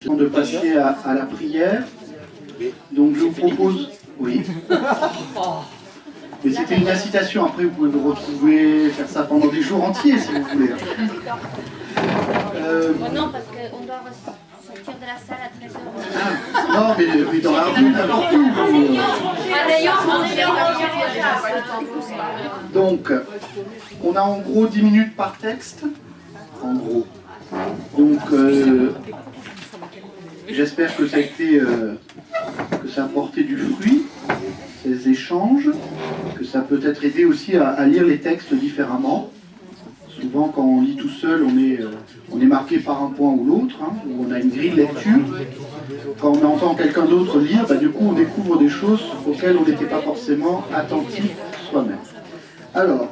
De passer à la prière. Donc je vous propose... Oui. Mais c'était une incitation. Après, vous pouvez vous retrouver, faire ça pendant des jours entiers, si vous voulez. Non, parce qu'on doit sortir de la salle à 13h. Non, mais dans la rue, n'importe où. Donc, on a en gros 10 minutes par texte. En gros. Donc, j'espère que ça a été, que ça a porté du fruit, ces échanges, que ça peut être aidé aussi à lire les textes différemment. Souvent, quand on lit tout seul, on est marqué par un point ou l'autre, hein, ou on a une grille de lecture. Quand on entend quelqu'un d'autre lire, du coup, on découvre des choses auxquelles on n'était pas forcément attentif soi-même. Alors,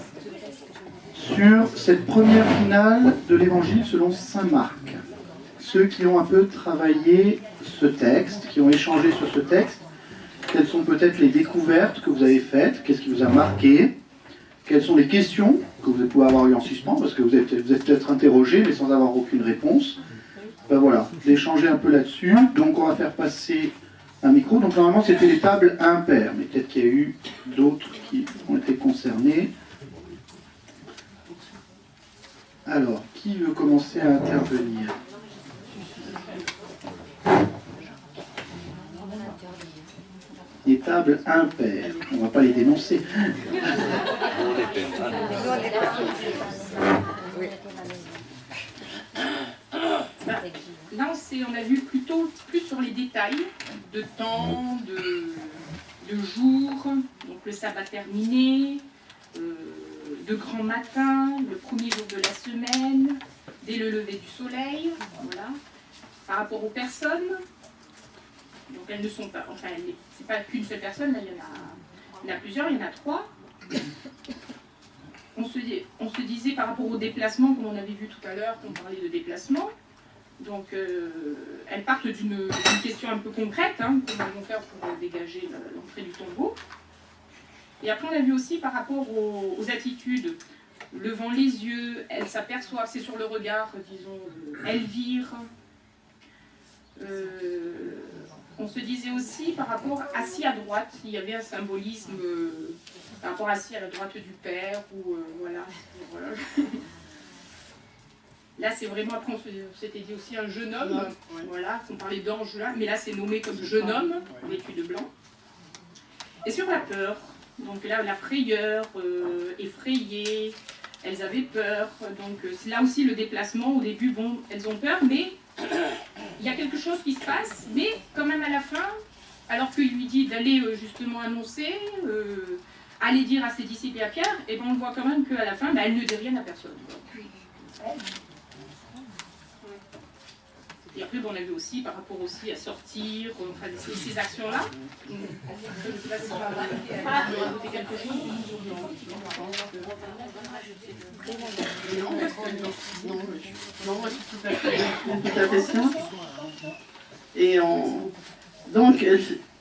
sur cette première finale de l'Évangile selon saint Marc, ceux qui ont un peu travaillé ce texte, qui ont échangé sur ce texte, quelles sont peut-être les découvertes que vous avez faites, qu'est-ce qui vous a marqué, quelles sont les questions que vous pouvez avoir eues en suspens, parce que vous êtes peut-être interrogé, mais sans avoir aucune réponse. Voilà, d'échanger un peu là-dessus. Donc on va faire passer un micro. Donc normalement c'était les tables impaires, mais peut-être qu'il y a eu d'autres qui ont été concernés. Alors, qui veut commencer à intervenir ? Les tables impaires, on ne va pas les dénoncer. Là, on a vu plutôt plus sur les détails de temps, de jours, donc le sabbat terminé, de grand matin, le premier jour de la semaine, dès le lever du soleil, voilà. Par rapport aux personnes, donc elles ne sont pas, enfin, c'est pas qu'une seule personne, là il y en a plusieurs, il y en a 3. On se disait par rapport au déplacement, comme on avait vu tout à l'heure, qu'on parlait de déplacement. Donc, elles partent d'une question un peu concrète, hein, comment elles vont faire pour dégager l'entrée du tombeau. Et après, on a vu aussi par rapport aux attitudes, levant les yeux, elles s'aperçoivent, c'est sur le regard, disons, elles virent. On se disait aussi par rapport assis à droite, il y avait un symbolisme par rapport assis à la droite du Père, ou voilà. Là, c'est vraiment, après, on s'était dit aussi un jeune homme, voilà, qu'on parlait d'ange là, mais là, c'est nommé comme jeune homme, vêtu de blanc. Et sur la peur, donc là, la frayeur, effrayée, elles avaient peur, donc c'est là aussi le déplacement, au début, bon, elles ont peur, mais il y a quelque chose qui se passe, mais quand même à la fin, alors qu'il lui dit d'aller justement annoncer, aller dire à ses disciples et à Pierre, et ben on voit quand même qu'à la fin, elle ne dit rien à personne. Et après, bon, on a vu aussi par rapport aussi à sortir, enfin ces actions-là. Je ne sais pas si on va rajouter quelque chose. Non, c'est tout à fait ça. Et donc,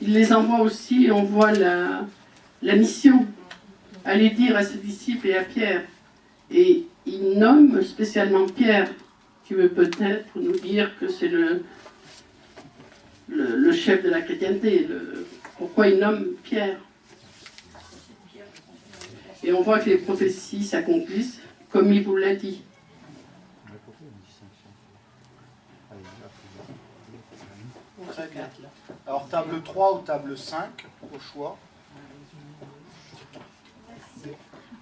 il les envoie aussi, on voit la mission, aller dire à ses disciples et à Pierre. Et il nomme spécialement Pierre, qui veut peut-être nous dire que c'est le chef de la chrétienté. Pourquoi il nomme Pierre? Et on voit que les prophéties s'accomplissent comme il vous l'a dit. Alors table 3 ou table 5, au choix.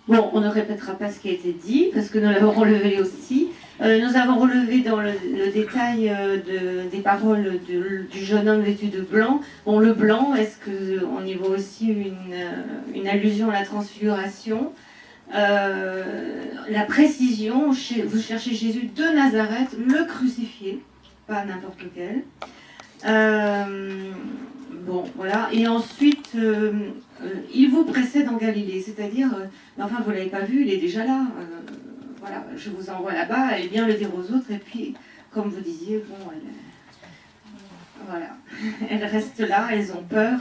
Bon, on ne répétera pas ce qui a été dit, parce que nous l'avons relevé aussi. Nous avons relevé dans le détail des paroles du jeune homme vêtu de blanc. Bon, le blanc, est-ce qu'on y voit aussi une allusion à la transfiguration? La précision, vous cherchez Jésus de Nazareth, le crucifié, pas n'importe lequel. Bon, voilà. Et ensuite, il vous précède en Galilée, c'est-à-dire, enfin, vous ne l'avez pas vu, il est déjà là. Voilà, je vous envoie là-bas, allez bien le dire aux autres, et puis, comme vous disiez, bon, voilà, elles restent là, elles ont peur.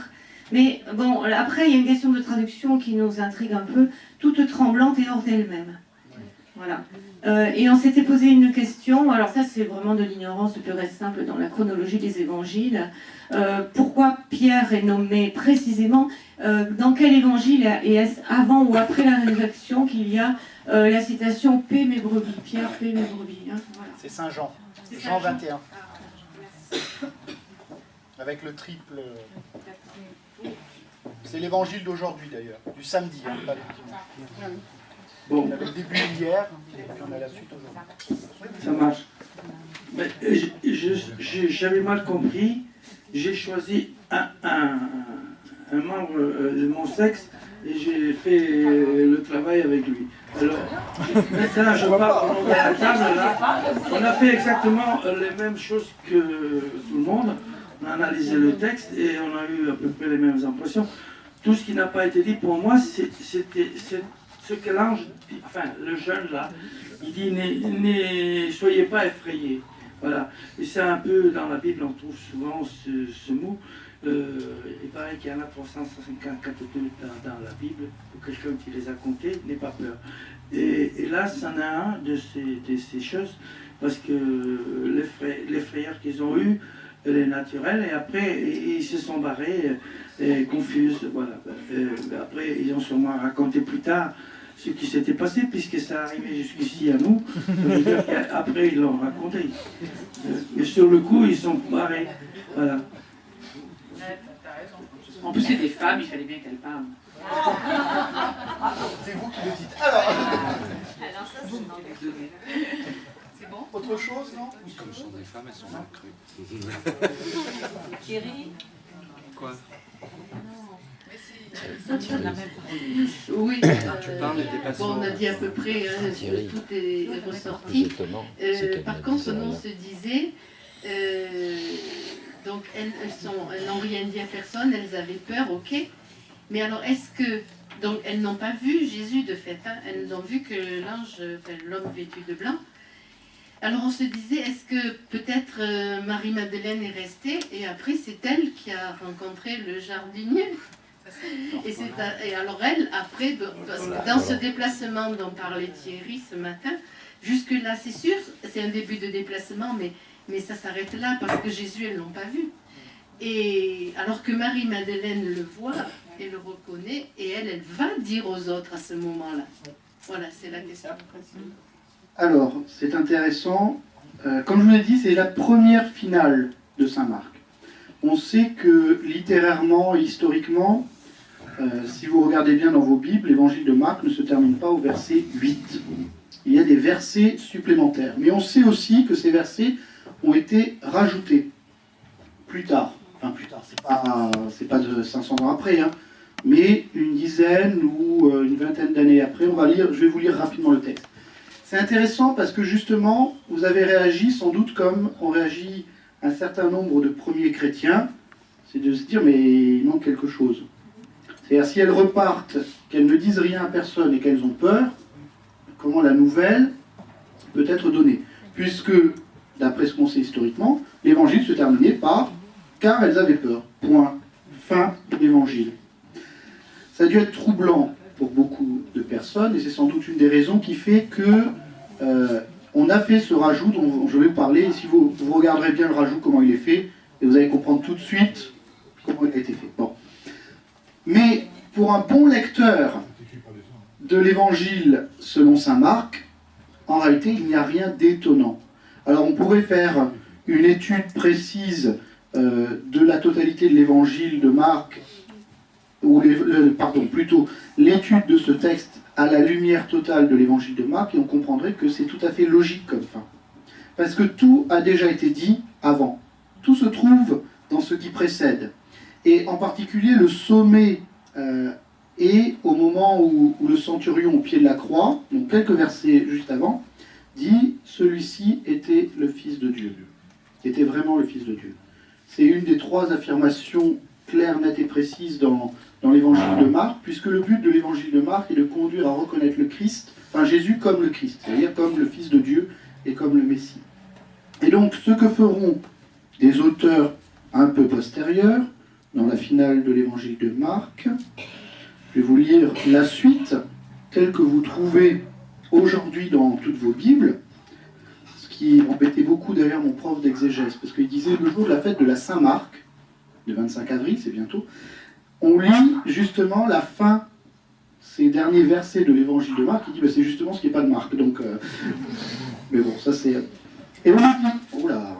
Mais bon, après, il y a une question de traduction qui nous intrigue un peu, toute tremblante et hors d'elle-même. Voilà. Et on s'était posé une question, alors ça c'est vraiment de l'ignorance pure et simple dans la chronologie des évangiles. Pourquoi Pierre est nommé précisément dans quel évangile, et est-ce avant ou après la résurrection qu'il y a la citation « Paix mes brebis », Pierre, paix mes brebis. Hein, voilà. C'est Saint Jean, C'est Jean Saint Jean. 21. Avec le triple. C'est l'évangile d'aujourd'hui d'ailleurs, du samedi, hein, pas du dimanche. Bon, On avait le début hier, et puis on a la suite aujourd'hui. ça marche. Mais j'avais mal compris. J'ai choisi un membre de mon sexe et j'ai fait le travail avec lui. Alors, maintenant je parle au nom de la table là. On a fait exactement les mêmes choses que tout le monde. On a analysé le texte et on a eu à peu près les mêmes impressions. Tout ce qui n'a pas été dit pour moi, c'était ce que l'ange dit, enfin le jeune là, il dit ne soyez pas effrayés. Voilà. Et c'est un peu dans la Bible, on trouve souvent ce mot. Il paraît qu'il y en a 354 dans la Bible, pour quelqu'un qui les a comptés, n'aie pas peur. Et là, c'en est un de ces choses, parce que les frayeurs qu'ils ont eues, elle est naturelle, et après, ils se sont barrés, confus, voilà. Après, ils ont sûrement raconté plus tard ce qui s'était passé, puisque ça arrivait jusqu'ici à nous. Ça veut dire qu'après, ils l'ont raconté. Mais sur le coup, ils sont barrés, voilà. En plus, c'est des femmes, il fallait bien qu'elles parlent. C'est vous qui le dites. Alors, Alors ça, c'est dans les C'est bon? autre chose, non? Comme sont des femmes, elles sont mal crues. Thierry? Quoi? Oui, Tu parles des bon, on a dit à peu près, hein, tout est ressorti. Par contre, nous, on se disait, donc elles n'ont rien dit à personne, elles avaient peur, ok. Mais alors, est-ce que, donc elles n'ont pas vu Jésus de fait, hein, elles n'ont vu que l'ange, l'homme vêtu de blanc. Alors on se disait, est-ce que peut-être Marie-Madeleine est restée et après c'est elle qui a rencontré le jardinier? Et alors elle, après, parce que dans ce déplacement dont parlait Thierry ce matin, jusque-là c'est sûr, c'est un début de déplacement, mais ça s'arrête là parce que Jésus, elles ne l'ont pas vu. Et alors que Marie-Madeleine le voit et le reconnaît, et elle va dire aux autres à ce moment-là. Voilà, c'est la question. Alors, c'est intéressant. Comme je vous l'ai dit, c'est la première finale de Saint-Marc. On sait que littérairement, historiquement, si vous regardez bien dans vos Bibles, l'évangile de Marc ne se termine pas au verset 8. Il y a des versets supplémentaires. Mais on sait aussi que ces versets ont été rajoutés plus tard. Enfin, plus tard, c'est pas de 500 ans après, hein, mais une dizaine ou une vingtaine d'années après. Je vais vous lire rapidement le texte. C'est intéressant parce que justement, vous avez réagi sans doute comme ont réagi un certain nombre de premiers chrétiens, c'est de se dire mais il manque quelque chose. C'est-à-dire si elles repartent, qu'elles ne disent rien à personne et qu'elles ont peur, comment la nouvelle peut être donnée? Puisque, d'après ce qu'on sait historiquement, l'évangile se terminait par « car elles avaient peur ». Point. Fin de l'évangile. Ça a dû être troublant pour beaucoup de personnes, et c'est sans doute une des raisons qui fait que on a fait ce rajout dont je vais vous parler. Et si vous regarderez bien le rajout, comment il est fait, et vous allez comprendre tout de suite comment il a été fait. Bon. Mais pour un bon lecteur de l'évangile selon saint Marc, en réalité, il n'y a rien d'étonnant. Alors on pourrait faire une étude précise de la totalité de l'évangile de Marc, ou plutôt l'étude de ce texte à la lumière totale de l'évangile de Marc, et on comprendrait que c'est tout à fait logique comme fin. Parce que tout a déjà été dit avant. Tout se trouve dans ce qui précède. Et en particulier, le sommet est au moment où le centurion au pied de la croix, donc quelques versets juste avant, dit « Celui-ci était le Fils de Dieu », qui était vraiment le Fils de Dieu. C'est une des trois affirmations claires, nettes et précises dans l'évangile de Marc, puisque le but de l'évangile de Marc est de conduire à reconnaître le Christ, enfin Jésus comme le Christ, c'est-à-dire comme le Fils de Dieu et comme le Messie. Et donc ce que feront des auteurs un peu postérieurs, dans la finale de l'évangile de Marc, je vais vous lire la suite, telle que vous trouvez aujourd'hui dans toutes vos Bibles, ce qui embêtait beaucoup d'ailleurs mon prof d'exégèse, parce qu'il disait le jour de la fête de la Saint-Marc, le 25 avril, c'est bientôt, on lit justement la fin, ces derniers versets de l'évangile de Marc, il dit c'est justement ce qui n'est pas de Marc, donc... mais bon, ça c'est... Et on nous dit... Oh là.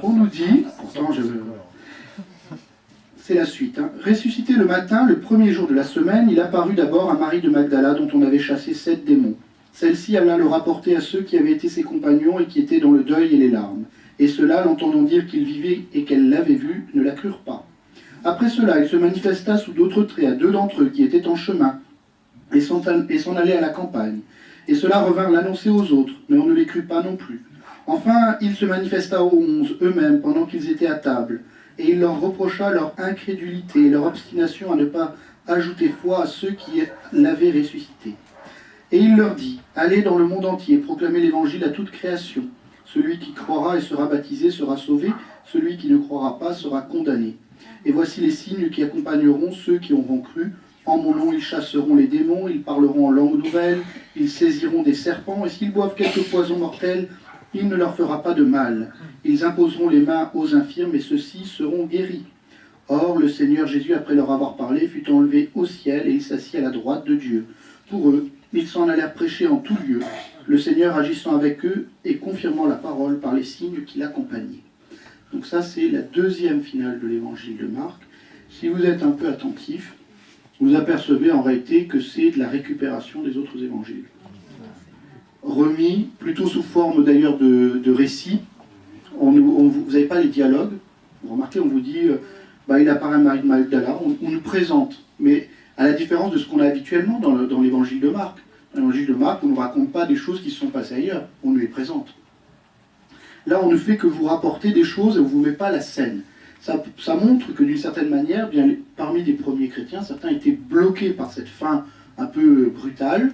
On nous dit... Pourtant, c'est la suite. Hein. Ressuscité le matin, le premier jour de la semaine, il apparut d'abord à Marie de Magdala, dont on avait chassé 7 démons. Celle-ci alla le rapporter à ceux qui avaient été ses compagnons et qui étaient dans le deuil et les larmes. Et ceux-là, l'entendant dire qu'il vivait et qu'elle l'avait vu, ne la crurent pas. Après cela, il se manifesta sous d'autres traits à 2 d'entre eux qui étaient en chemin et s'en allaient à la campagne. Et ceux-là revinrent l'annoncer aux autres, mais on ne les crut pas non plus. Enfin, il se manifesta aux 11 eux-mêmes pendant qu'ils étaient à table. Et il leur reprocha leur incrédulité et leur obstination à ne pas ajouter foi à ceux qui l'avaient ressuscité. Et il leur dit, allez dans le monde entier, proclamez l'évangile à toute création. Celui qui croira et sera baptisé sera sauvé, celui qui ne croira pas sera condamné. Et voici les signes qui accompagneront ceux qui auront cru. En mon nom, ils chasseront les démons, ils parleront en langue nouvelle, ils saisiront des serpents, et s'ils boivent quelque poison mortel, il ne leur fera pas de mal. Ils imposeront les mains aux infirmes, et ceux-ci seront guéris. Or, le Seigneur Jésus, après leur avoir parlé, fut enlevé au ciel, et il s'assit à la droite de Dieu. Pour eux, ils s'en allèrent prêcher en tout lieu, le Seigneur agissant avec eux et confirmant la parole par les signes qui l'accompagnaient. Donc ça, c'est la deuxième finale de l'évangile de Marc. Si vous êtes un peu attentif, vous apercevez en réalité que c'est de la récupération des autres évangiles. Remis, plutôt sous forme d'ailleurs de récits. Vous n'avez pas les dialogues. Vous remarquez, on vous dit, il apparaît Marie de Magdala, on nous présente. Mais à la différence de ce qu'on a habituellement dans l'évangile de Marc. Dans l'évangile de Marc, on ne nous raconte pas des choses qui se sont passées ailleurs, on nous les présente. Là, on ne fait que vous rapporter des choses et on ne vous met pas la scène. Ça montre que d'une certaine manière, bien, parmi les premiers chrétiens, certains étaient bloqués par cette fin un peu brutale.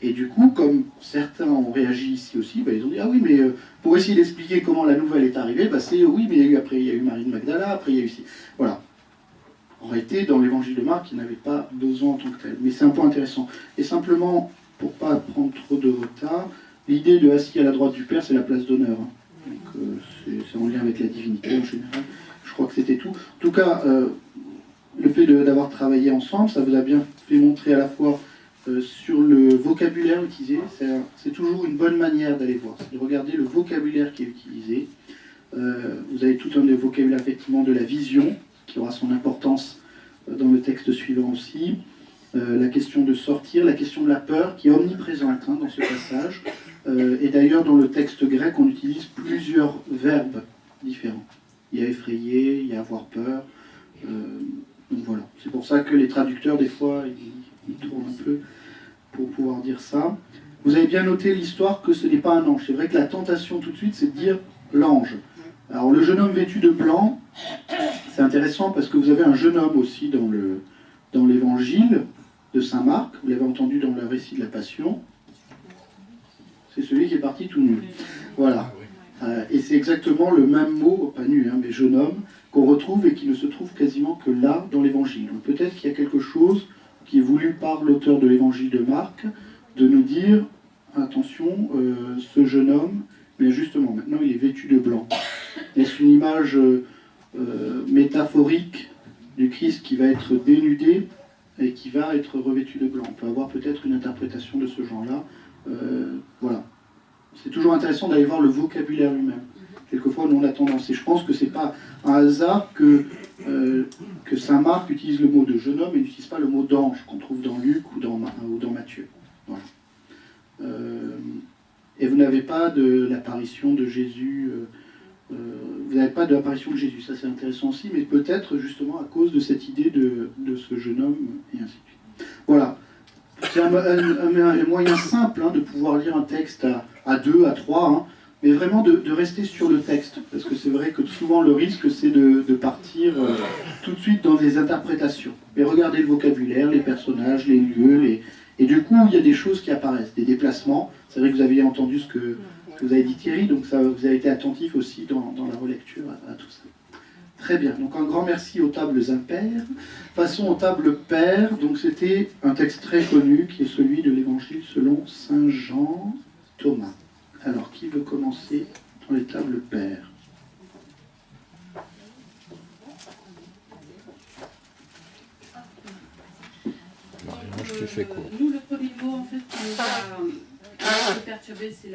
Et du coup, comme certains ont réagi ici aussi, ils ont dit « Ah oui, mais pour essayer d'expliquer comment la nouvelle est arrivée, c'est oui, mais après il y a eu Marie de Magdala, après il y a eu ici. » Voilà. En réalité, dans l'évangile de Marc, il n'avait pas besoin en tant que tel. Mais c'est un point intéressant. Et simplement, pour ne pas prendre trop de retard, l'idée de assis à la droite du Père, c'est la place d'honneur. Hein. Donc c'est en lien avec la divinité en général. Je crois que c'était tout. En tout cas, le fait d'avoir travaillé ensemble, ça vous a bien fait montrer à la fois sur le vocabulaire utilisé. C'est toujours une bonne manière d'aller voir. C'est de regarder le vocabulaire qui est utilisé. Vous avez tout un vocabulaire effectivement de la vision, qui aura son importance dans le texte suivant aussi. La question de sortir, la question de la peur, qui est omniprésente dans ce passage. Et d'ailleurs, dans le texte grec, on utilise plusieurs verbes différents. Il y a effrayer, il y a avoir peur. Donc voilà. C'est pour ça que les traducteurs, des fois, ils tournent un peu pour pouvoir dire ça. Vous avez bien noté l'histoire que ce n'est pas un ange. C'est vrai que la tentation tout de suite, c'est de dire l'ange. Alors le jeune homme vêtu de blanc, c'est intéressant parce que vous avez un jeune homme aussi dans l'évangile de Saint Marc. Vous l'avez entendu dans le récit de la Passion. C'est celui qui est parti tout nu. Voilà. Et c'est exactement le même mot, pas nu, mais jeune homme, qu'on retrouve et qui ne se trouve quasiment que là, dans l'évangile. Donc peut-être qu'il y a quelque chose qui est voulu par l'auteur de l'évangile de Marc, de nous dire, attention, ce jeune homme, mais justement, maintenant il est vêtu de blanc. Est-ce une image métaphorique du Christ qui va être dénudé et qui va être revêtu de blanc? On peut avoir peut-être une interprétation de ce genre-là. Voilà. C'est toujours intéressant d'aller voir le vocabulaire lui-même. Quelquefois, nous on a tendance, et je pense que c'est pas un hasard que Saint Marc utilise le mot de jeune homme et n'utilise pas le mot d'ange qu'on trouve dans Luc ou dans Matthieu. Voilà. Et vous n'avez pas de l'apparition de Jésus, vous n'avez pas de l'apparition de Jésus, ça c'est intéressant aussi, mais peut-être justement à cause de cette idée de ce jeune homme, et ainsi de suite. Voilà. C'est un moyen simple de pouvoir lire un texte à 2, à 3, mais vraiment de rester sur le texte, parce que c'est vrai que souvent le risque c'est de partir tout de suite dans des interprétations. Mais regardez le vocabulaire, les personnages, les lieux, et du coup il y a des choses qui apparaissent, des déplacements. C'est vrai que vous avez entendu ce que vous avez dit Thierry, donc ça, vous avez été attentif aussi dans la relecture à tout ça. Très bien, donc un grand merci aux tables impaires. Passons aux tables paires. Donc c'était un texte très connu qui est celui de l'Évangile selon Saint Jean Thomas. Alors qui veut commencer dans les tables paires? Je te fais quoi? Nous, le premier mot en fait qui nous a perturbé, c'est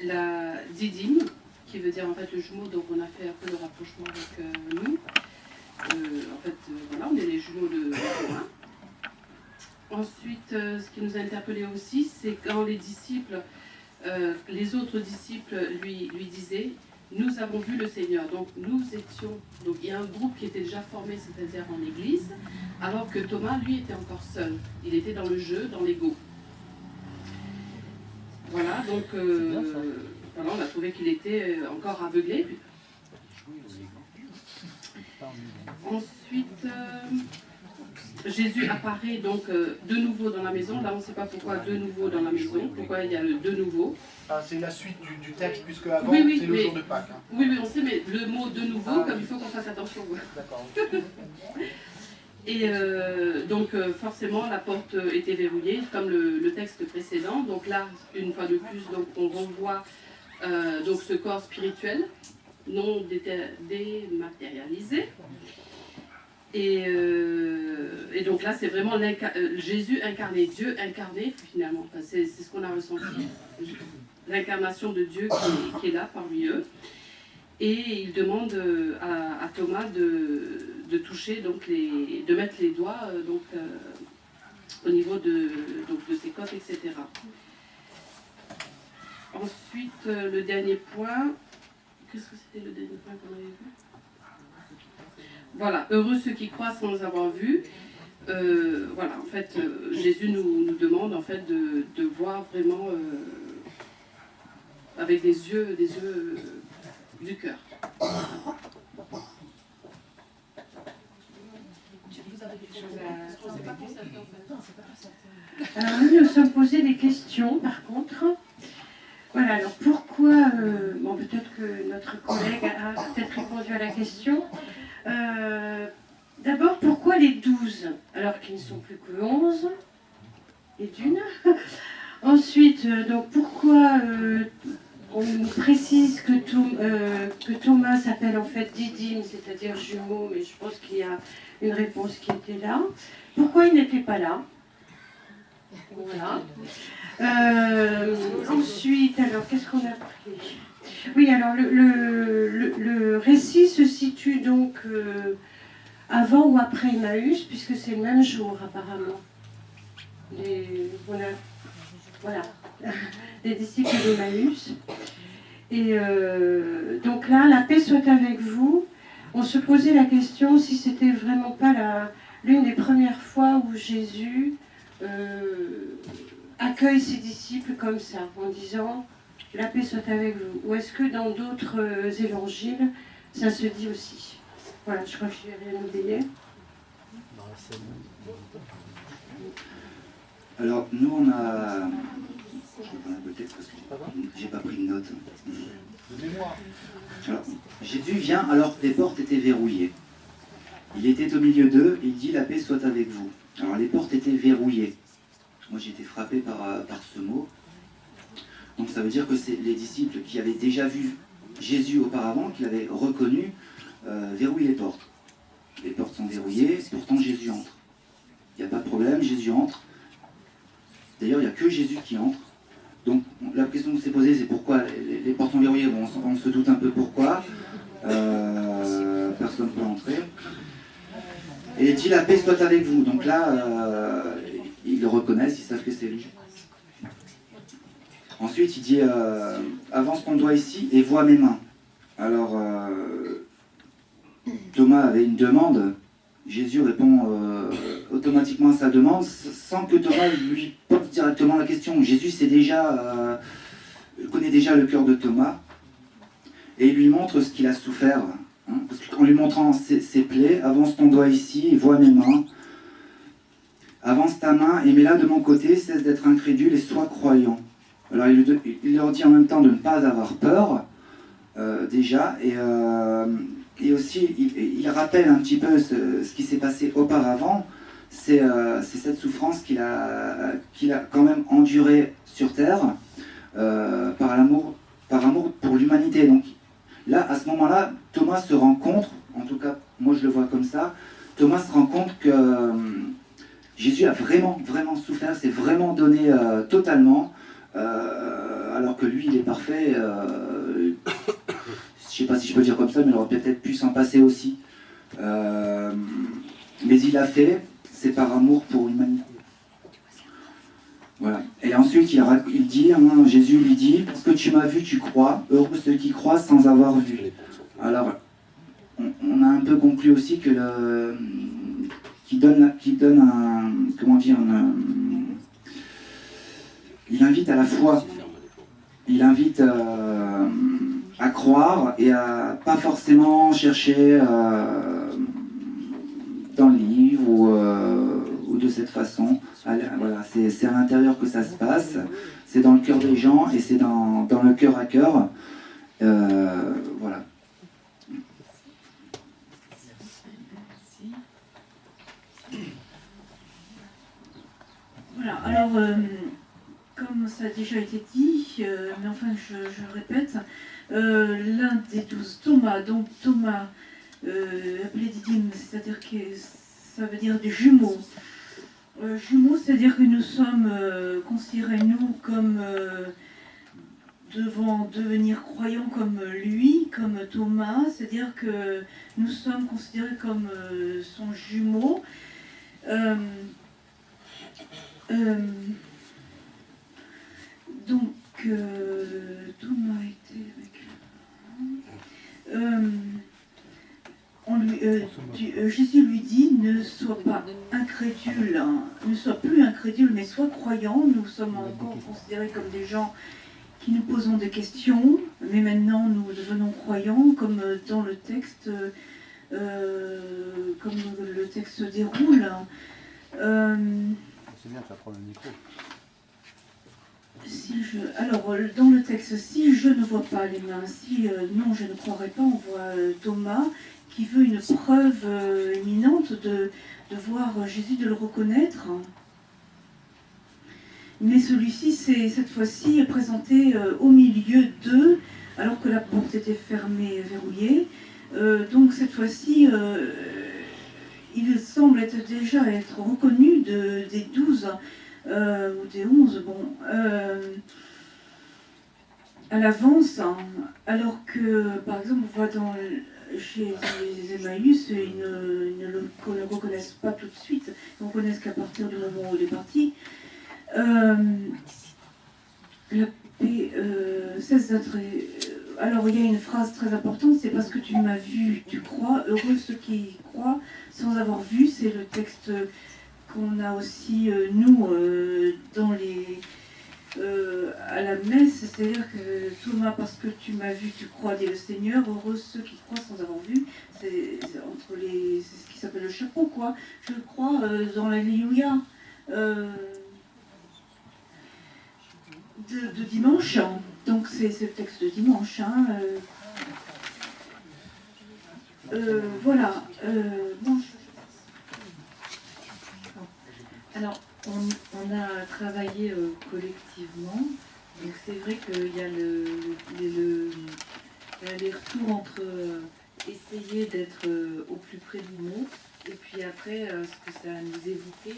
la didyme, qui veut dire en fait le jumeau. Donc on a fait un peu le rapprochement avec nous. Voilà, on est les jumeaux de Thomas. Ensuite, ce qui nous a interpellé aussi, c'est quand les disciples, les autres disciples lui disaient: nous avons vu le Seigneur. Donc nous étions, donc il y a un groupe qui était déjà formé, c'est-à-dire en église, alors que Thomas, lui, était encore seul. Il était dans le jeu, dans l'ego. Voilà, donc voilà, on a trouvé qu'il était encore aveuglé. Ensuite, Jésus apparaît donc de nouveau dans la maison. Là, on ne sait pas pourquoi de nouveau dans la maison, pourquoi il y a le de nouveau. Ah, c'est la suite du texte, puisque avant, Oui, c'est le jour de Pâques. Hein. Oui, on sait, mais le mot de nouveau, comme il faut qu'on fasse attention. D'accord. Et donc, forcément, la porte était verrouillée, comme le texte précédent. Donc là, une fois de plus, donc, on renvoie donc ce corps spirituel, non dématérialisé. Et donc là, c'est vraiment Jésus incarné, Dieu incarné finalement. Enfin, c'est ce qu'on a ressenti, l'incarnation de Dieu qui est là parmi eux. Et il demande à Thomas de toucher, donc de mettre les doigts au niveau de ses côtes, etc. Ensuite, le dernier point, qu'est-ce que c'était le dernier point qu'on avait vu? Voilà, heureux ceux qui croient sans avoir vu. Voilà, en fait, Jésus nous demande en fait de voir vraiment avec des yeux du cœur. Alors nous nous sommes posé des questions par contre. Voilà, alors pourquoi, bon peut-être que notre collègue a peut-être répondu à la question. D'abord, pourquoi les 12 alors qu'ils ne sont plus que 11 et d'une. Ensuite, donc pourquoi on nous précise que Thomas s'appelle en fait didyme, c'est-à-dire jumeau, mais je pense qu'il y a une réponse qui était là. Pourquoi il n'était pas là? Voilà. Ensuite, alors qu'est-ce qu'on a pris? Oui, alors le récit se situe donc avant ou après Emmaüs, puisque c'est le même jour apparemment. Voilà, les disciples d'Emmaüs. Et donc là, la paix soit avec vous. On se posait la question si c'était vraiment pas l'une des premières fois où Jésus accueille ses disciples comme ça, en disant la paix soit avec vous. Ou est-ce que dans d'autres évangiles, ça se dit aussi? Voilà, je crois que je n'ai rien oublié. Alors, nous, on a... Je vais prendre un peu de texte parce que j'ai pas pris de notes. De mémoire. Alors, Jésus vient alors que les portes étaient verrouillées. Il était au milieu d'eux et il dit « La paix soit avec vous ». Alors, les portes étaient verrouillées. Moi, j'ai été frappé par ce mot. Donc, ça veut dire que c'est les disciples qui avaient déjà vu Jésus auparavant, qui l'avaient reconnu, verrouillent les portes. Les portes sont verrouillées, pourtant Jésus entre. Il n'y a pas de problème, Jésus entre. D'ailleurs, il n'y a que Jésus qui entre. Donc, la question qui s'est posée, c'est pourquoi les portes sont verrouillées. Bon, on se doute un peu pourquoi. Personne ne peut entrer. Et il dit, la paix soit avec vous. Donc là, ils le reconnaissent, ils savent que c'est lui. Ensuite, il dit, avance ton doigt ici et vois mes mains. Alors, Thomas avait une demande. Jésus répond automatiquement à sa demande sans que Thomas lui pose directement la question. Jésus connaît déjà le cœur de Thomas et il lui montre ce qu'il a souffert. Hein, parce qu'en lui montrant ses plaies, avance ton doigt ici et vois mes mains. Avance ta main et mets-la de mon côté, cesse d'être incrédule et sois croyant. Alors il leur dit en même temps de ne pas avoir peur. déjà, et aussi il rappelle un petit peu ce qui s'est passé auparavant. C'est cette souffrance qu'il a quand même endurée sur Terre par amour pour l'humanité. Donc là, à ce moment-là, Thomas se rend compte, en tout cas moi je le vois comme ça, Thomas se rend compte que Jésus a vraiment, vraiment souffert, s'est vraiment donné totalement, alors que lui il est parfait. Je sais pas si je peux dire comme ça, mais il aurait peut-être pu s'en passer aussi. Mais il l'a fait. C'est par amour pour l'humanité. Voilà. Et ensuite, il dit, Jésus lui dit, parce que tu m'as vu, tu crois. Heureux ceux qui croient sans avoir vu. Alors, on a un peu conclu aussi que qu'il donne un, comment dire, il invite à la foi. Il invite à croire et à pas forcément chercher dans le livre ou de cette façon. Voilà, c'est à l'intérieur que ça se passe, c'est dans le cœur des gens et c'est dans le cœur à cœur. Voilà. Voilà, alors, comme ça a déjà été dit, mais enfin je répète, l'un des 12, Thomas, donc Thomas, appelé Didyme, c'est-à-dire que ça veut dire des jumeaux. Jumeaux, c'est-à-dire que nous sommes considérés, nous, comme devant devenir croyants comme lui, comme Thomas, c'est-à-dire que nous sommes considérés comme son jumeau. Donc, Thomas était avec Jésus lui dit, ne sois pas incrédule, hein, ne sois plus incrédule, mais sois croyant. Nous sommes encore considérés comme des gens qui nous posons des questions, mais maintenant nous devenons croyants, comme dans le texte, comme le texte se déroule. C'est bien, tu vas prendre le micro. Alors, dans le texte, si je ne vois pas les mains, si non, je ne croirais pas, on voit Thomas qui veut une preuve imminente de voir Jésus, de le reconnaître. Mais celui-ci, cette fois-ci, est présenté au milieu d'eux, alors que la porte était fermée et verrouillée. Donc cette fois-ci, il semble déjà être reconnu des 12 ou des 11, bon, à l'avance, hein, alors que, par exemple, on voit chez les Emmaüs, ils ne le reconnaissent pas tout de suite, ils ne reconnaissent qu'à partir du moment où il est parti. La paix cesse d'être. Alors il y a une phrase très importante, c'est parce que tu m'as vu, tu crois, heureux ceux qui croient sans avoir vu. C'est le texte qu'on a aussi nous dans à la messe, c'est-à-dire que Thomas, parce que tu m'as vu, tu crois, dit le Seigneur, heureux ceux qui croient sans avoir vu. C'est ce qui s'appelle le chapeau, quoi. Je crois dans l'Alléluia. De dimanche, donc c'est le texte de dimanche. Hein, voilà. Bon, alors, on a travaillé collectivement, donc c'est vrai qu'il y a les retours entre essayer d'être au plus près du mot, et puis après ce que ça a nous évoqué.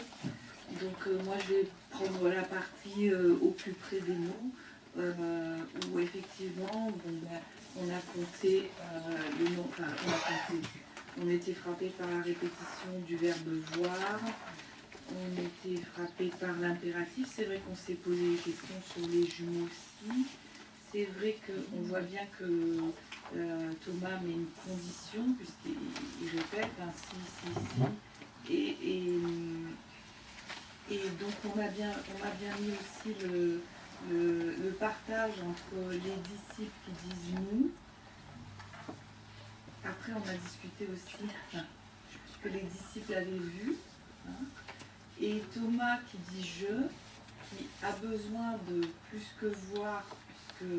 Donc moi je vais prendre la partie au plus près des mots, où effectivement on a compté le nom, enfin on était frappé par la répétition du verbe voir, on était frappé par l'impératif. C'est vrai qu'on s'est posé des questions sur les jumeaux aussi. C'est vrai qu'on voit bien que Thomas met une condition, puisqu'il répète si. Et donc on a bien mis aussi le partage entre les disciples qui disent nous. Après on a discuté aussi que les disciples avaient vu. Hein, et Thomas qui dit je, qui a besoin de plus que voir, puisque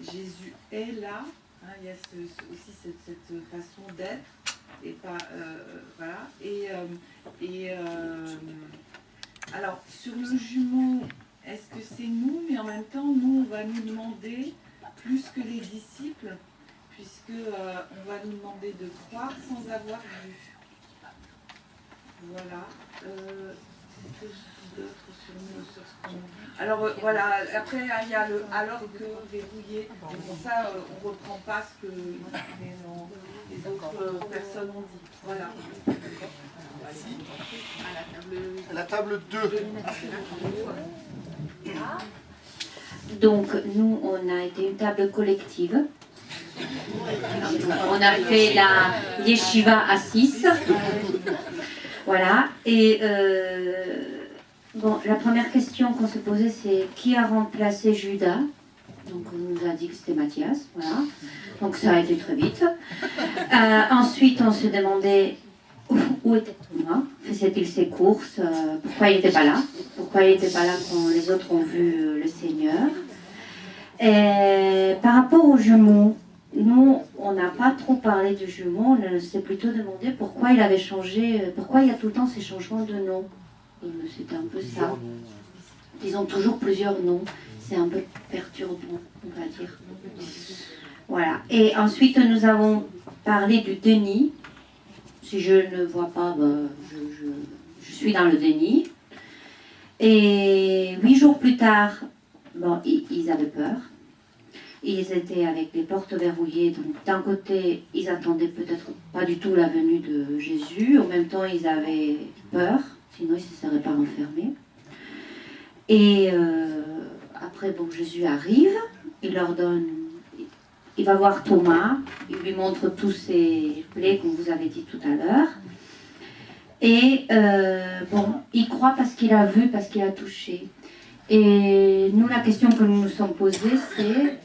Jésus est là. Hein, il y a aussi cette façon d'être et pas voilà. Alors sur le jumeau, est-ce que c'est nous, mais en même temps nous on va nous demander plus que les disciples, puisque on va nous demander de croire sans avoir vu. Voilà. Alors voilà, après il y a le alors que verrouillé. Pour ça, on ne reprend pas ce que les autres personnes ont dit. Voilà. La table 2. Donc, nous, on a été une table collective. On a fait la yeshiva à 6. Voilà. Et bon, la première question qu'on se posait, c'est qui a remplacé Judas? Donc, on nous a dit que c'était Matthias. Voilà. Donc, ça a été très vite. Ensuite, on se demandait où était Thomas? Faisait-il ses courses? Pourquoi il n'était pas là? Pourquoi il n'était pas là quand les autres ont vu le Seigneur? Et par rapport aux jumeaux, nous, on n'a pas trop parlé du jumeau, on s'est plutôt demandé pourquoi il avait changé, pourquoi il y a tout le temps ces changements de nom. C'était un peu ça. Ils ont toujours plusieurs noms. C'est un peu perturbant, on va dire. Voilà. Et ensuite, nous avons parlé du déni. Si je ne vois pas, je suis dans le déni. Et 8 jours plus tard, bon, ils avaient peur. Ils étaient avec les portes verrouillées. Donc, d'un côté, ils attendaient peut-être pas du tout la venue de Jésus. En même temps, ils avaient peur. Sinon, ils ne se seraient pas enfermés. Et après, bon, Jésus arrive. Il leur donne... Il va voir Thomas. Il lui montre tous ces plaies qu'on vous avait dit tout à l'heure. Et bon, il croit parce qu'il a vu, parce qu'il a touché. Et nous, la question que nous nous sommes posée, c'est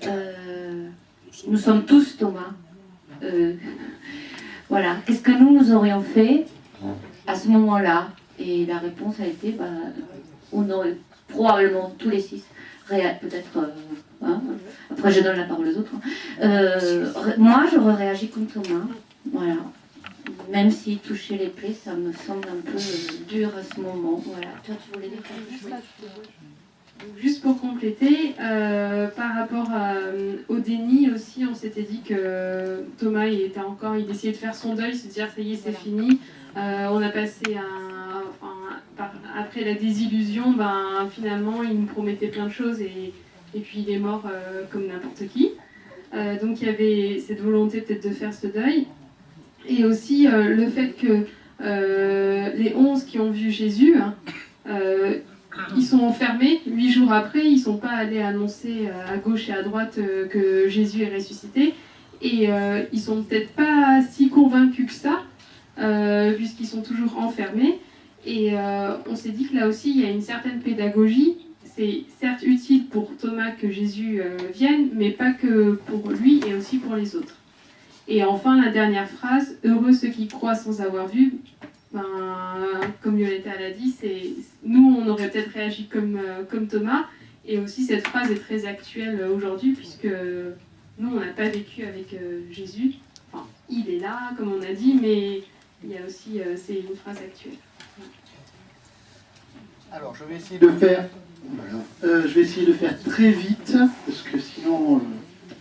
nous sommes tous Thomas. Voilà. Qu'est-ce que nous aurions fait à ce moment-là? Et la réponse a été, on aurait probablement tous les 6, peut-être. Après, je donne la parole aux autres. Moi, j'aurais réagi comme Thomas. Voilà. Même si toucher les plaies, ça me semble un peu dur à ce moment. Voilà. Toi, tu voulais dire quelque chose? Juste pour compléter, par rapport au déni aussi, on s'était dit que Thomas, il essayait de faire son deuil, se dire ça y est, c'est fini. On a passé après la désillusion, finalement, il nous promettait plein de choses et puis il est mort comme n'importe qui. Donc il y avait cette volonté peut-être de faire ce deuil. Et aussi le fait que les 11 qui ont vu Jésus, ils sont enfermés. 8 jours après, ils ne sont pas allés annoncer à gauche et à droite que Jésus est ressuscité. Et ils ne sont peut-être pas si convaincus que ça, puisqu'ils sont toujours enfermés. Et on s'est dit que là aussi, il y a une certaine pédagogie. C'est certes utile pour Thomas que Jésus vienne, mais pas que pour lui et aussi pour les autres. Et enfin, la dernière phrase, « Heureux ceux qui croient sans avoir vu », comme Violetta l'a dit, nous, on aurait peut-être réagi comme Thomas. Et aussi, cette phrase est très actuelle aujourd'hui, puisque nous, on n'a pas vécu avec Jésus. Enfin, il est là, comme on a dit, mais il y a aussi, c'est une phrase actuelle. Alors, je vais essayer de faire... Voilà. Je vais essayer de faire très vite, parce que sinon...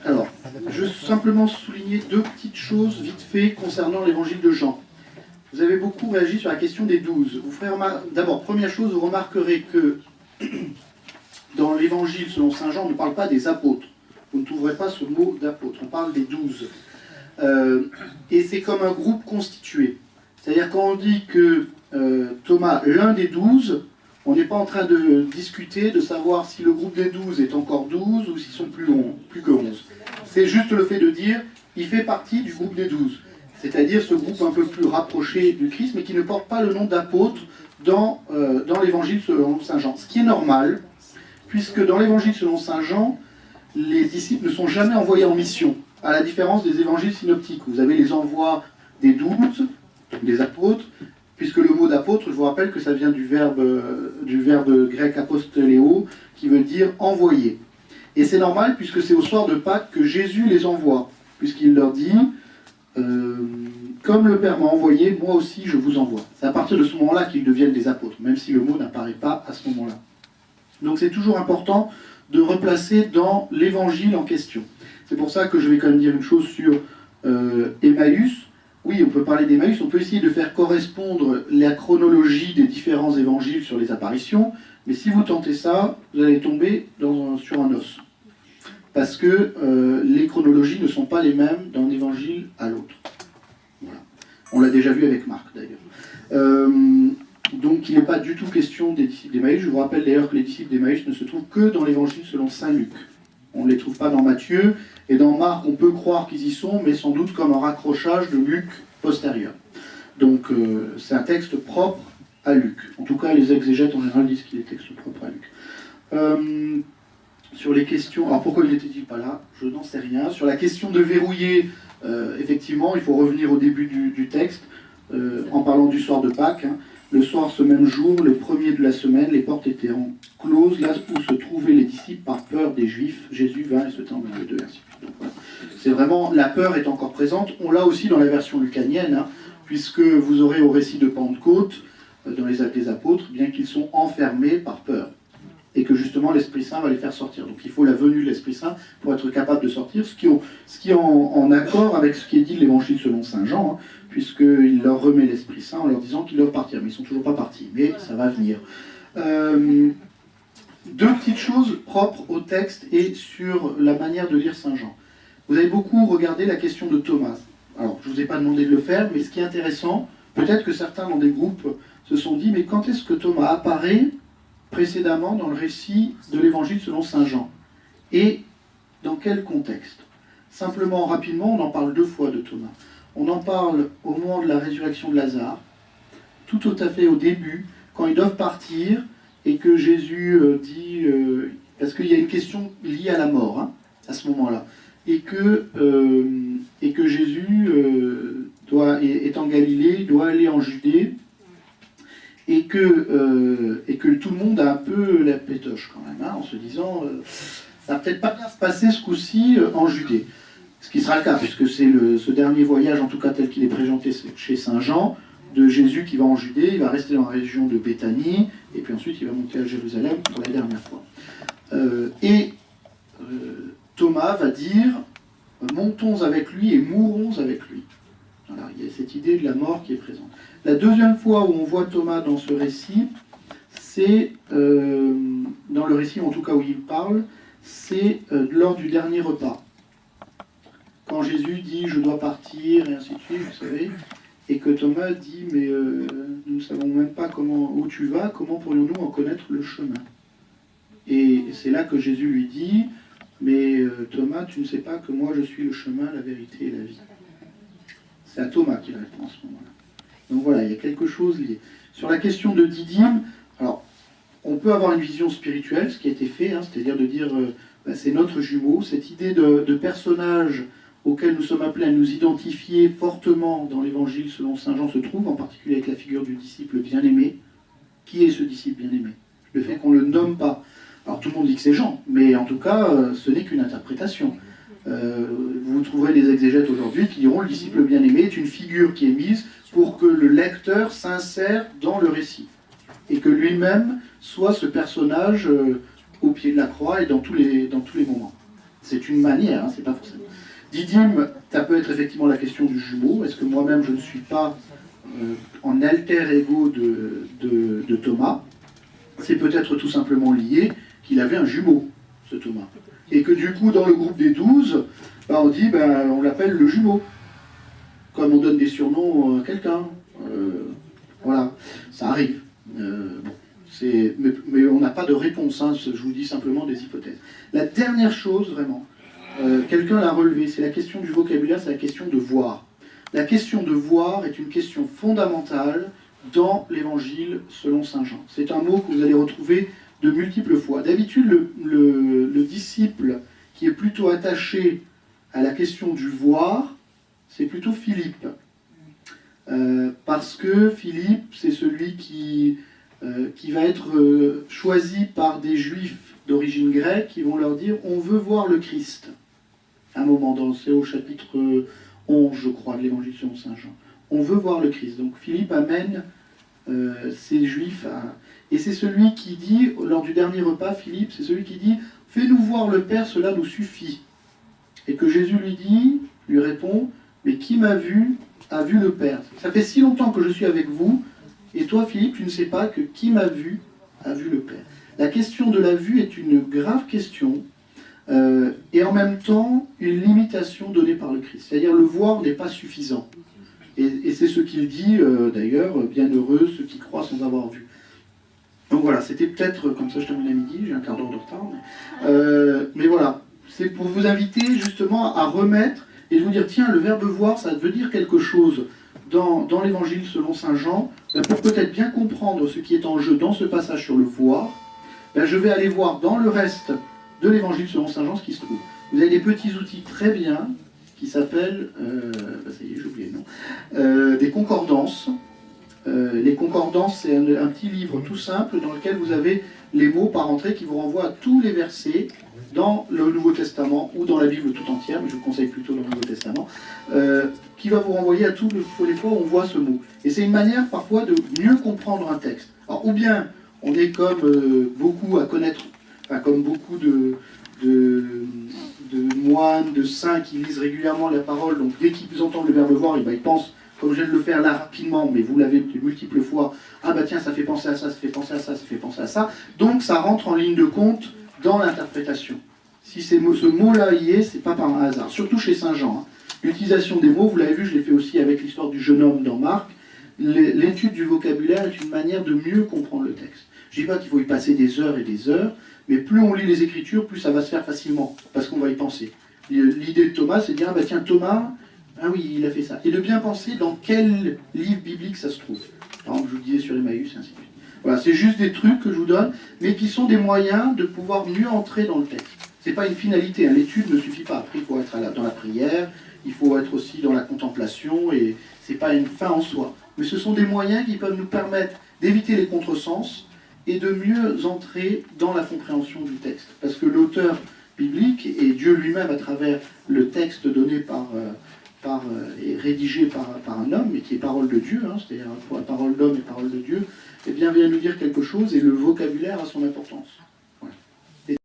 Alors, je veux simplement souligner 2 petites choses vite fait concernant l'évangile de Jean. Vous avez beaucoup réagi sur la question des 12. Vous ferez d'abord, première chose, vous remarquerez que dans l'évangile selon saint Jean, on ne parle pas des apôtres. Vous ne trouverez pas ce mot d'apôtre, on parle des 12. Et c'est comme un groupe constitué. C'est-à-dire quand on dit que Thomas, l'un des 12, on n'est pas en train de discuter, de savoir si le groupe des 12 est encore 12 ou s'ils sont plus que 11. C'est juste le fait de dire, il fait partie du groupe des 12. C'est-à-dire ce groupe un peu plus rapproché du Christ, mais qui ne porte pas le nom d'apôtre dans l'évangile selon saint Jean. Ce qui est normal, puisque dans l'évangile selon saint Jean, les disciples ne sont jamais envoyés en mission, à la différence des évangiles synoptiques. Vous avez les envois des 12, des apôtres, puisque le mot d'apôtre, je vous rappelle que ça vient du verbe grec apostoléo, qui veut dire envoyer. Et c'est normal puisque c'est au soir de Pâques que Jésus les envoie, puisqu'il leur dit comme le Père m'a envoyé, moi aussi je vous envoie. C'est à partir de ce moment-là qu'ils deviennent des apôtres, même si le mot n'apparaît pas à ce moment-là. Donc c'est toujours important de replacer dans l'évangile en question. C'est pour ça que je vais quand même dire une chose sur Emmaüs. Oui, on peut parler d'Emmaüs, on peut essayer de faire correspondre la chronologie des différents évangiles sur les apparitions, mais si vous tentez ça, vous allez tomber sur un os. Parce que les chronologies ne sont pas les mêmes d'un évangile à l'autre. Voilà. On l'a déjà vu avec Marc, d'ailleurs. Donc il n'est pas du tout question des disciples d'Emmaüs. Je vous rappelle d'ailleurs que les disciples d'Emmaüs ne se trouvent que dans l'évangile selon saint Luc. On ne les trouve pas dans Matthieu, et dans Marc, on peut croire qu'ils y sont, mais sans doute comme un raccrochage de Luc postérieur. Donc c'est un texte propre à Luc. En tout cas, les exégètes en général disent qu'il est texte propre à Luc. Sur les questions... Alors pourquoi il n'était-il pas là? Je n'en sais rien. Sur la question de verrouiller, effectivement, il faut revenir au début du texte, en parlant du soir de Pâques. Hein. Le soir, ce même jour, le premier de la semaine, les portes étaient closes, là où se trouvaient les disciples par peur des Juifs. Jésus vint et se tint au milieu d'eux, ainsi de suite. Donc, voilà. C'est vraiment, la peur est encore présente. On l'a aussi dans la version lucanienne, hein, puisque vous aurez au récit de Pentecôte, dans les Actes des Apôtres, bien qu'ils sont enfermés par peur. Et que justement l'Esprit Saint va les faire sortir. Donc il faut la venue de l'Esprit Saint pour être capable de sortir, ce qui est en accord avec ce qui est dit de l'Évangile selon saint Jean, hein, puisqu'il leur remet l'Esprit Saint en leur disant qu'ils doivent partir, mais ils ne sont toujours pas partis, mais ça va venir. Deux petites choses propres au texte et sur la manière de lire saint Jean. Vous avez beaucoup regardé la question de Thomas. Alors, je ne vous ai pas demandé de le faire, mais ce qui est intéressant, peut-être que certains dans des groupes se sont dit, mais quand est-ce que Thomas apparaît précédemment dans le récit de l'Évangile selon saint Jean? Et dans quel contexte? Simplement, rapidement, on en parle deux fois de Thomas. On en parle au moment de la résurrection de Lazare, tout à fait au début, quand ils doivent partir, et que Jésus dit... parce qu'il y a une question liée à la mort, hein, à ce moment-là, et que Jésus est en Galilée, doit aller en Judée, et que tout le monde a un peu la pétoche quand même, hein, en se disant ça va peut-être pas bien se passer ce coup-ci en Judée. Ce qui sera le cas, puisque c'est ce dernier voyage, en tout cas tel qu'il est présenté chez saint Jean, de Jésus qui va en Judée, il va rester dans la région de Béthanie, et puis ensuite il va monter à Jérusalem pour la dernière fois. Thomas va dire montons avec lui et mourons avec lui. Voilà, il y a cette idée de la mort qui est présente. La deuxième fois où on voit Thomas dans ce récit, c'est, dans le récit en tout cas où il parle, c'est lors du dernier repas. Quand Jésus dit « je dois partir » et ainsi de suite, vous savez, et que Thomas dit « mais nous ne savons même pas où tu vas, comment pourrions-nous en connaître le chemin ?» Et c'est là que Jésus lui dit « mais Thomas, tu ne sais pas que moi je suis le chemin, la vérité et la vie. » C'est à Thomas qu'il répond à ce moment-là. Donc voilà, il y a quelque chose lié. Sur la question de Didyme, alors, on peut avoir une vision spirituelle, ce qui a été fait, hein, c'est-à-dire de dire c'est notre jumeau, cette idée de personnage auquel nous sommes appelés à nous identifier fortement dans l'Évangile selon saint Jean se trouve, en particulier avec la figure du disciple bien-aimé. Qui est ce disciple bien-aimé? Le fait qu'on ne le nomme pas. Alors tout le monde dit que c'est Jean, mais en tout cas, ce n'est qu'une interprétation. Vous trouverez des exégètes aujourd'hui qui diront le disciple bien-aimé est une figure qui est mise pour que le lecteur s'insère dans le récit et que lui-même soit ce personnage au pied de la croix et dans tous les moments. C'est une manière, hein, c'est pas forcément. Didyme, ça peut être effectivement la question du jumeau. Est-ce que moi-même je ne suis pas en alter ego de Thomas? C'est peut-être tout simplement lié qu'il avait un jumeau, ce Thomas. Et que du coup, dans le groupe des 12, on dit, on l'appelle le jumeau. Comme on donne des surnoms à quelqu'un. Voilà, ça arrive. Mais on n'a pas de réponse, hein, je vous dis simplement des hypothèses. La dernière chose, vraiment, quelqu'un l'a relevé, c'est la question du vocabulaire, c'est la question de voir. La question de voir est une question fondamentale dans l'Évangile selon saint Jean. C'est un mot que vous allez retrouver de multiples fois. D'habitude, le disciple qui est plutôt attaché à la question du voir, c'est plutôt Philippe. Parce que Philippe, c'est celui qui va être choisi par des Juifs d'origine grecque qui vont leur dire « on veut voir le Christ ». Un moment, c'est au chapitre 11, je crois, de l'évangile selon saint Jean. On veut voir le Christ. Donc Philippe amène ces Juifs à... Et c'est celui qui dit, lors du dernier repas, Philippe, c'est celui qui dit « fais-nous voir le Père, cela nous suffit ». Et que Jésus lui répond « mais qui m'a vu, a vu le Père ». Ça fait si longtemps que je suis avec vous, et toi, Philippe, tu ne sais pas que qui m'a vu, a vu le Père. La question de la vue est une grave question, et en même temps, une limitation donnée par le Christ. C'est-à-dire, le voir n'est pas suffisant. Et c'est ce qu'il dit, d'ailleurs, bienheureux ceux qui croient sans avoir vu. Donc voilà, c'était peut-être, comme ça je termine à midi, j'ai un quart d'heure de retard, mais voilà, c'est pour vous inviter justement à remettre et de vous dire, tiens, le verbe voir, ça veut dire quelque chose dans l'évangile selon saint Jean, pour peut-être bien comprendre ce qui est en jeu dans ce passage sur le voir, je vais aller voir dans le reste de l'évangile selon saint Jean ce qui se trouve. Vous avez des petits outils très bien qui s'appellent, ça y est, j'ai oublié le nom, des concordances. Les concordances, c'est un petit livre tout simple dans lequel vous avez les mots par entrée qui vous renvoient à tous les versets dans le Nouveau Testament ou dans la Bible tout entière, mais je vous conseille plutôt le Nouveau Testament, qui va vous renvoyer à tous les fois où on voit ce mot. Et c'est une manière parfois de mieux comprendre un texte. Alors, ou bien on est comme beaucoup à connaître, enfin, comme beaucoup de moines, de saints qui lisent régulièrement la parole, donc dès qu'ils entendent le verbe voir, ils pensent, comme je viens de le faire là rapidement, mais vous l'avez de multiples fois, ah bah tiens, ça fait penser à ça, ça fait penser à ça, ça fait penser à ça, donc ça rentre en ligne de compte dans l'interprétation. Si ce mot-là y est, c'est pas par un hasard, surtout chez saint Jean. L'utilisation des mots, vous l'avez vu, je l'ai fait aussi avec l'histoire du jeune homme dans Marc, l'étude du vocabulaire est une manière de mieux comprendre le texte. Je ne dis pas qu'il faut y passer des heures et des heures, mais plus on lit les Écritures, plus ça va se faire facilement, parce qu'on va y penser. L'idée de Thomas, c'est de dire, ah bah tiens, Thomas, ah oui, il a fait ça. Et de bien penser dans quel livre biblique ça se trouve. Par exemple, je vous disais sur Emmaüs, et ainsi de suite. Voilà, c'est juste des trucs que je vous donne, mais qui sont des moyens de pouvoir mieux entrer dans le texte. C'est pas une finalité, hein. L'étude ne suffit pas. Après, il faut être dans la prière, il faut être aussi dans la contemplation, et c'est pas une fin en soi. Mais ce sont des moyens qui peuvent nous permettre d'éviter les contresens et de mieux entrer dans la compréhension du texte. Parce que l'auteur biblique, et Dieu lui-même à travers le texte donné et rédigé par un homme, mais qui est parole de Dieu, hein, c'est-à-dire la parole d'homme et parole de Dieu, eh bien vient nous dire quelque chose, et le vocabulaire a son importance.